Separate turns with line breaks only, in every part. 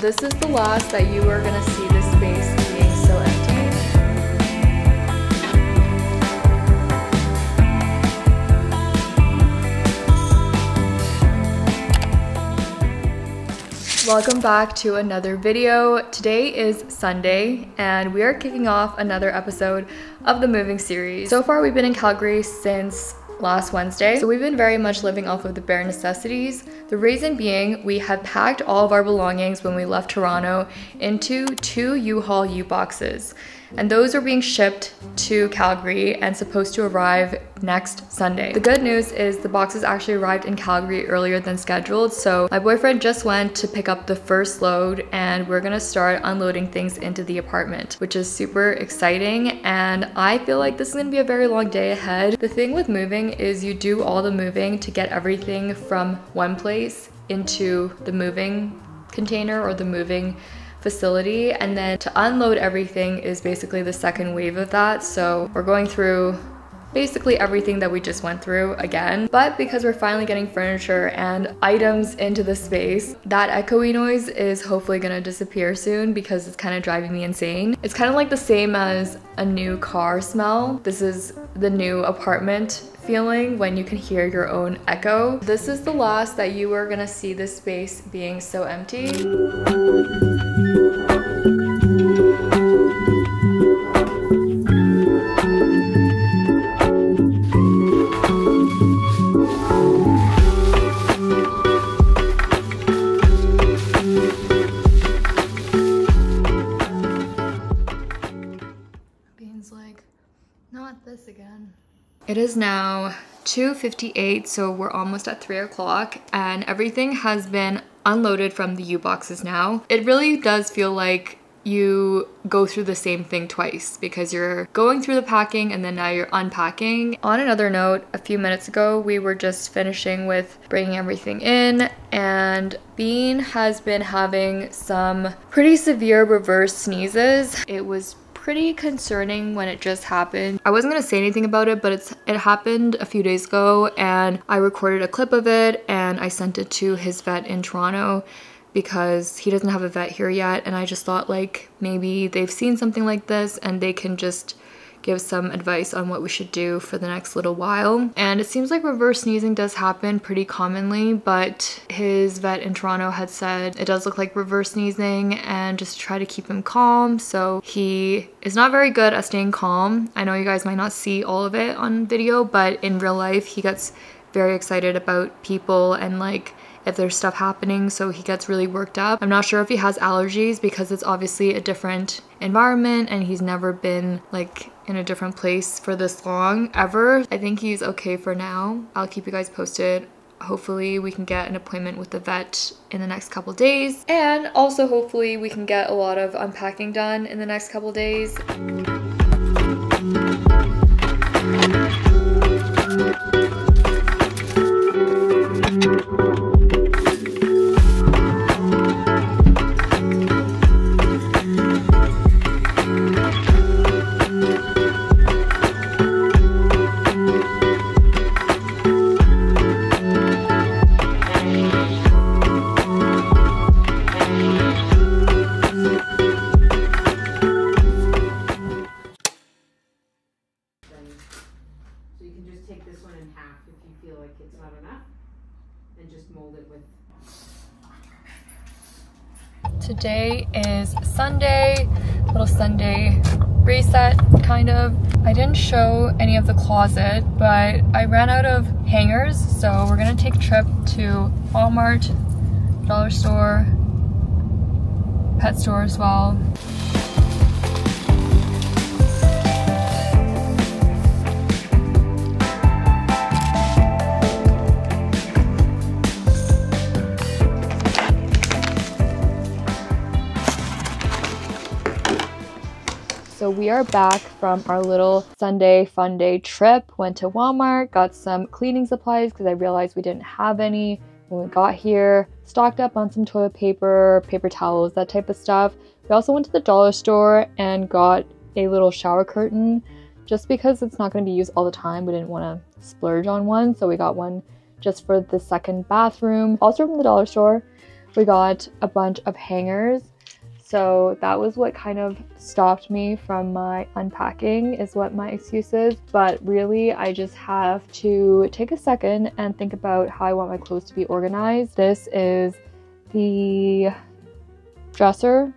this is the last that you are gonna see this space being so empty. Welcome back to another video. Today is Sunday and we are kicking off another episode of the moving series. So far we've been in Calgary since last Wednesday, so we've been very much living off of the bare necessities. The reason being, we had packed all of our belongings when we left Toronto into 2 U-Haul U-boxes, and those are being shipped to Calgary and supposed to arrive next Sunday. The good news is the boxes actually arrived in Calgary earlier than scheduled, so my boyfriend just went to pick up the first load and we're gonna start unloading things into the apartment, which is super exciting, and I feel like this is gonna be a very long day ahead. The thing with moving is you do all the moving to get everything from one place into the moving container or the moving facility, and then to unload everything is basically the second wave of that. So we're going through basically everything that we just went through again, but because we're finally getting furniture and items into the space, that echoey noise is hopefully gonna disappear soon because it's kind of driving me insane. It's kind of like the same as a new car smell. This is the new apartment feeling when you can hear your own echo. This is the last that you are gonna see this space being so empty. Bean's like, not this again. It is now 2:58, so we're almost at 3 o'clock and everything has been unloaded from the U-boxes now. It really does feel like you go through the same thing twice because you're going through the packing and then now you're unpacking. On another note, a few minutes ago, we were just finishing with bringing everything in, and Bean has been having some pretty severe reverse sneezes. It was pretty concerning when it just happened. I wasn't gonna say anything about it, but it happened a few days ago and I recorded a clip of it and I sent it to his vet in Toronto because he doesn't have a vet here yet, and I just thought like maybe they've seen something like this and they can just give some advice on what we should do for the next little while. And it seems like reverse sneezing does happen pretty commonly, but his vet in Toronto had said it does look like reverse sneezing and just try to keep him calm. So he is not very good at staying calm. I know you guys might not see all of it on video, but in real life he gets very excited about people and like if there's stuff happening, so he gets really worked up. I'm not sure if he has allergies because it's obviously a different environment and he's never been like in a different place for this long ever. I think he's okay for now. I'll keep you guys posted. Hopefully we can get an appointment with the vet in the next couple days, and also hopefully we can get a lot of unpacking done in the next couple days. Today is Sunday, little Sunday reset kind of. I didn't show any of the closet, but I ran out of hangers, so we're gonna take a trip to Walmart, dollar store, pet store as well. So we are back from our little Sunday fun day trip. Went to Walmart, got some cleaning supplies because I realized we didn't have any when we got here. Stocked up on some toilet paper, paper towels, that type of stuff. We also went to the dollar store and got a little shower curtain just because it's not going to be used all the time. We didn't want to splurge on one, so we got one just for the second bathroom. Also from the dollar store, we got a bunch of hangers. So that was what kind of stopped me from my unpacking, is what my excuse is. But really, I just have to take a second and think about how I want my clothes to be organized. This is the dresser.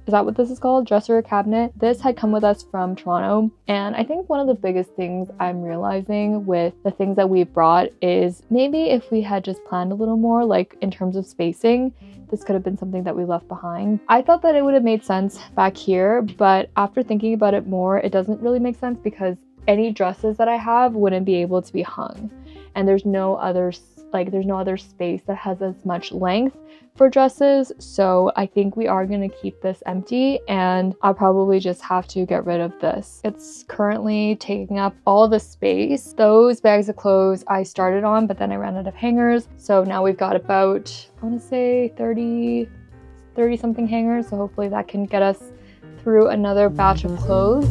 Is that what this is called? Dresser cabinet. This had come with us from Toronto. And I think one of the biggest things I'm realizing with the things that we've brought is maybe if we had just planned a little more, like in terms of spacing, this could have been something that we left behind. I thought that it would have made sense back here, but after thinking about it more, it doesn't really make sense because any dresses that I have wouldn't be able to be hung. And there's no other space that has as much length for dresses. So I think we are going to keep this empty, and I'll probably just have to get rid of this. It's currently taking up all the space. Those bags of clothes I started on, but then I ran out of hangers. So now we've got about, I want to say 30 something hangers. So hopefully that can get us through another batch of clothes.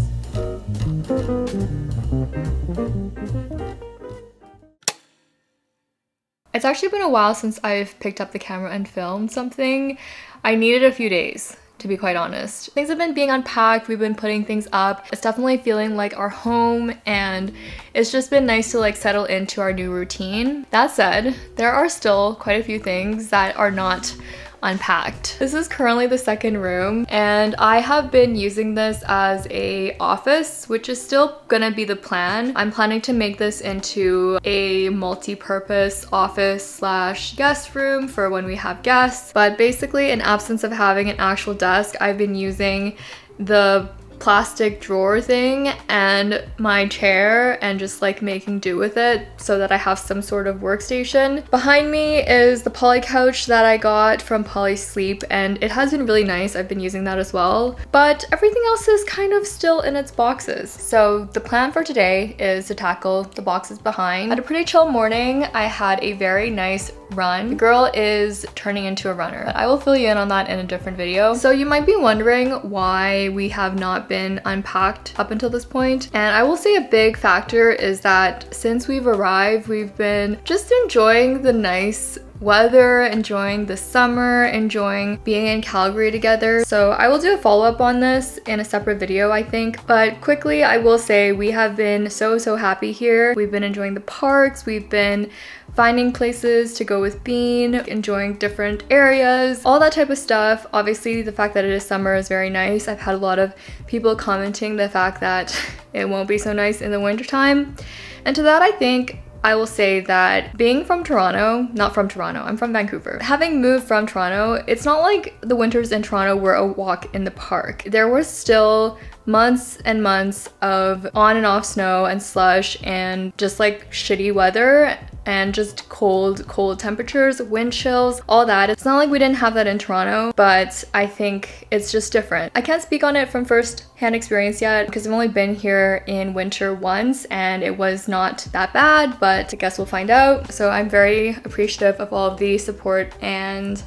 It's actually been a while since I've picked up the camera and filmed something. I needed a few days, to be quite honest. Things have been being unpacked, we've been putting things up. It's definitely feeling like our home, and it's just been nice to like settle into our new routine. That said, there are still quite a few things that are not unpacked. This is currently the second room, and I have been using this as a office, which is still gonna be the plan. I'm planning to make this into a multi-purpose office slash guest room for when we have guests. But basically, in absence of having an actual desk, I've been using the plastic drawer thing and my chair and just like making do with it so that I have some sort of workstation. Behind me is the poly couch that I got from Poly Sleep, and it has been really nice. I've been using that as well, but everything else is kind of still in its boxes. So the plan for today is to tackle the boxes behind. I had a pretty chill morning. I had a very nice run. The girl is turning into a runner, but I will fill you in on that in a different video. So you might be wondering why we have not been unpacked up until this point, and I will say a big factor is that since we've arrived, we've been just enjoying the nice weather, enjoying the summer, enjoying being in Calgary together. So I will do a follow-up on this in a separate video, I think. But quickly, I will say we have been so happy here. We've been enjoying the parks, we've been finding places to go with Bean, enjoying different areas, all that type of stuff. Obviously, the fact that it is summer is very nice. I've had a lot of people commenting the fact that it won't be so nice in the wintertime. And to that, I think I will say that being from Toronto, not from Toronto, I'm from Vancouver. Having moved from Toronto, it's not like the winters in Toronto were a walk in the park. There were still months and months of on and off snow and slush and just like shitty weather and just cold temperatures, wind chills, all that. It's not like we didn't have that in Toronto, but I think it's just different. I can't speak on it from first-hand experience yet because I've only been here in winter once and it was not that bad, but I guess we'll find out. So I'm very appreciative of all of the support and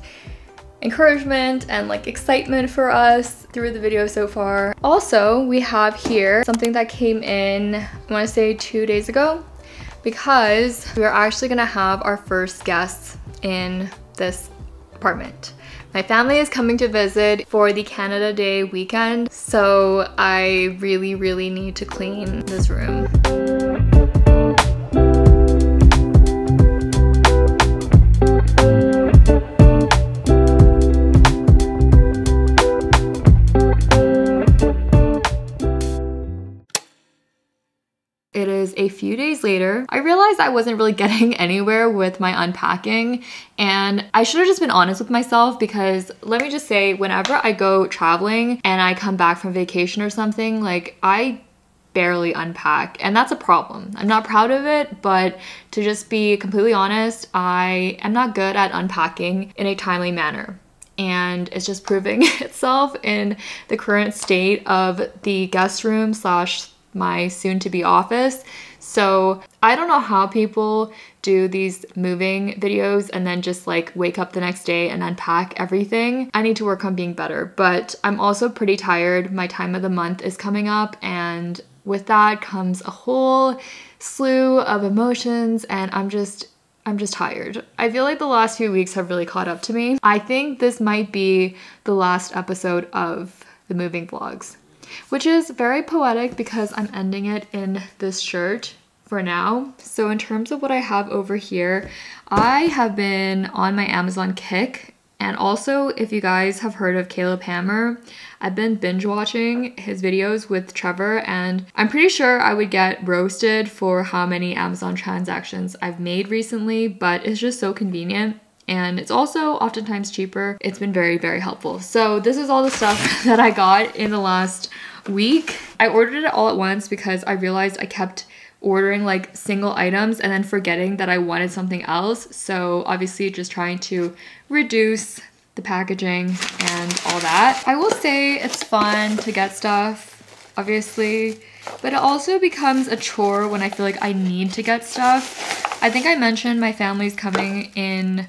encouragement and like excitement for us through the video so far. Also, we have here something that came in, I want to say 2 days ago, because we're actually gonna have our first guests in this apartment. My family is coming to visit for the Canada Day weekend, so I really need to clean this room. It is a few days later. I realized I wasn't really getting anywhere with my unpacking, and I should have just been honest with myself, because let me just say, whenever I go traveling and I come back from vacation or something, like I barely unpack, and that's a problem. I'm not proud of it, but to just be completely honest, I am not good at unpacking in a timely manner. And it's just proving itself in the current state of the guest room slash my soon-to-be office. So I don't know how people do these moving videos and then just like wake up the next day and unpack everything. I need to work on being better, but I'm also pretty tired. My time of the month is coming up, and with that comes a whole slew of emotions, and I'm I'm just tired. I feel like the last few weeks have really caught up to me. I think this might be the last episode of the moving vlogs, which is very poetic because I'm ending it in this shirt for now. So in terms of what I have over here, I have been on my Amazon kick. And also, if you guys have heard of Caleb Hammer, I've been binge watching his videos with Trevor, and I'm pretty sure I would get roasted for how many Amazon transactions I've made recently, but it's just so convenient. And it's also oftentimes cheaper. It's been very, very helpful. So this is all the stuff that I got in the last week. I ordered it all at once because I realized I kept ordering like single items and then forgetting that I wanted something else. So obviously just trying to reduce the packaging and all that. I will say it's fun to get stuff, obviously, but it also becomes a chore when I feel like I need to get stuff. I think I mentioned my family's coming in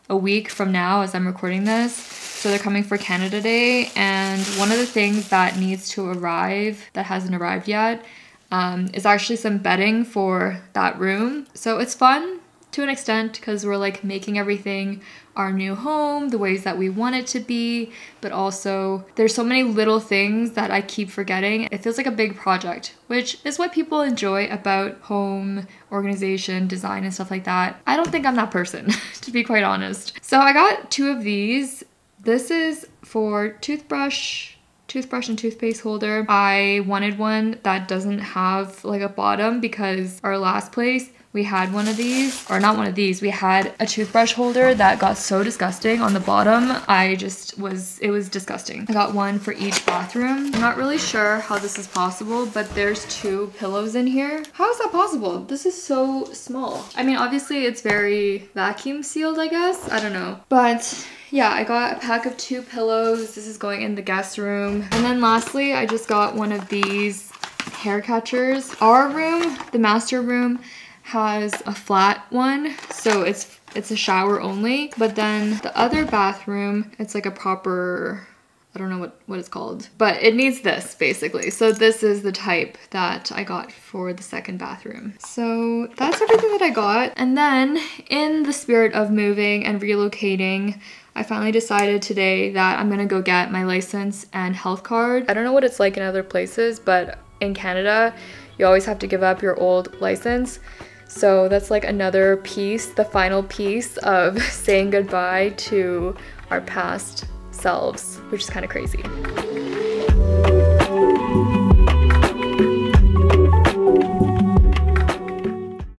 a week from now as I'm recording this. So they're coming for Canada Day, and one of the things that needs to arrive that hasn't arrived yet is actually some bedding for that room. So it's fun to an extent because we're like making everything our new home the ways that we want it to be, but also there's so many little things that I keep forgetting. It feels like a big project, which is what people enjoy about home organization, design, and stuff like that. I don't think I'm that person, to be quite honest. So I got 2 of these. This is for toothbrush and toothpaste holder. I wanted one that doesn't have like a bottom because our last place we had one of these, or not one of these, we had a toothbrush holder that got so disgusting on the bottom. It was disgusting. I got one for each bathroom. I'm not really sure how this is possible, but there's 2 pillows in here. How is that possible? This is so small. I mean, obviously it's very vacuum sealed, I guess. I don't know. But yeah, I got a pack of 2 pillows. This is going in the guest room. And then lastly, I just got one of these hair catchers. Our room, the master room, has a flat one, so it's a shower only. But then the other bathroom, it's like a proper, I don't know what it's called, but it needs this basically. So this is the type that I got for the second bathroom. So that's everything that I got. And then in the spirit of moving and relocating, I finally decided today that I'm gonna go get my license and health card. I don't know what it's like in other places, but in Canada, you always have to give up your old license. So that's like another piece, the final piece of saying goodbye to our past selves, which is kind of crazy.